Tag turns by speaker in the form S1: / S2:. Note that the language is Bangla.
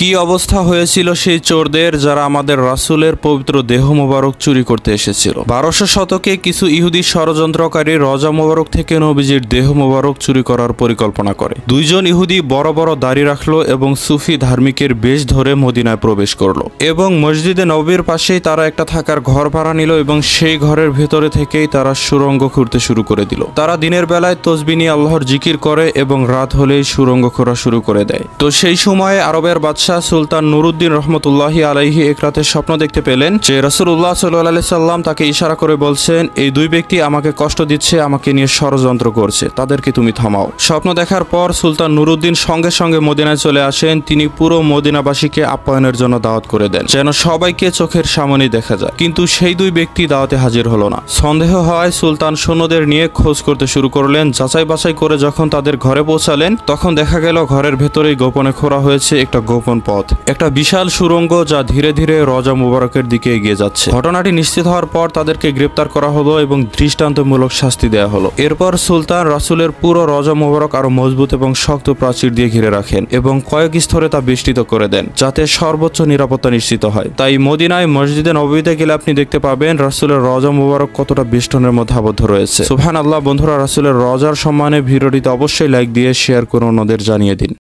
S1: কি অবস্থা হয়েছিল সেই চোরদের যারা আমাদের রাসূলের পবিত্র দেহ মোবারক চুরি করতে এসেছিল। 1200 শতকে কিছু ইহুদি ষড়যন্ত্রকারী রজা মোবারক থেকে নবীজির দেহ মোবারক চুরি করার পরিকল্পনা করে। দুইজন ইহুদি বড় বড় দাড়ি রাখলো এবং সুফি ধার্মিকের বেশ ধরে মদিনায় প্রবেশ করলো এবং মসজিদে নববীর পাশেই তারা একটা থাকার ঘর ভাড়া নিল এবং সেই ঘরের ভেতরে থেকেই তারা সুড়ঙ্গ খুঁড়তে শুরু করে দিল। তারা দিনের বেলায় তসবিহ নিয়ে আল্লাহর জিকির করে এবং রাত হলেই সুড়ঙ্গ খোঁড়া শুরু করে দেয়। তো সেই সময়ে আরবের বাদশাহ সুলতান নুরুদ্দিন রহমতুল্লাহি আলাইহি এক রাতে স্বপ্ন দেখতে পেলেন যে রাসূলুল্লাহ সাল্লাল্লাহু আলাইহি সাল্লাম তাকে ইশারা করে বলছেন, এই দুই ব্যক্তি আমাকে কষ্ট দিচ্ছে, আমাকে নিয়ে ষড়যন্ত্র করছে, তাদেরকে তুমি থামাও। স্বপ্ন দেখার পর সুলতান নুরুদ্দিন সঙ্গে সঙ্গে মদিনায় চলে আসেন। তিনি পুরো মদিনাবাসীকে আপ্যায়নের জন্য দাওয়াত করে দেন যেন সবাইকে চোখের সামনেই দেখা যায়। কিন্তু সেই দুই ব্যক্তি দাওয়াতে হাজির হলো না। সন্দেহ হয় সুলতান সৈন্যদের নিয়ে খোঁজ করতে শুরু করলেন। যাচাই বাছাই করে যখন তাদের ঘরে পৌঁছালেন তখন দেখা গেল ঘরের ভেতরেই গোপনে খোঁড়া হয়েছে একটা গোপন পথ, একটা বিশাল সুড়ঙ্গ যা ধীরে ধীরে রজা মুবারকের দিকে এগিয়ে যাচ্ছে। ঘটনাটি নিশ্চিত হওয়ার পর তাদেরকে গ্রেপ্তার করা হলো এবং দৃষ্টান্তমূলক শাস্তি দেওয়া হলো। এরপর সুলতান রাসূলের পুরো রজা মুবারক আরো মজবুত এবং শক্ত প্রাচীর দিয়ে ঘিরে রাখেন এবং কয়েক স্তরে তা বেষ্টিত করে দেন যাতে সর্বোচ্চ নিরাপত্তা নিশ্চিত হয়। তাই মদিনায় মসজিদে নববীতে গেলে আপনি দেখতে পাবেন রাসূলের রজা মুবারক কতটা বেষ্টনের মধ্যে আবদ্ধ রয়েছে। সুবহানাল্লাহ। বন্ধুরা, রাসূলের রজার সম্মানে ভিডিওটিতে অবশ্যই লাইক দিয়ে শেয়ার করে অন্যদের জানিয়ে দিন।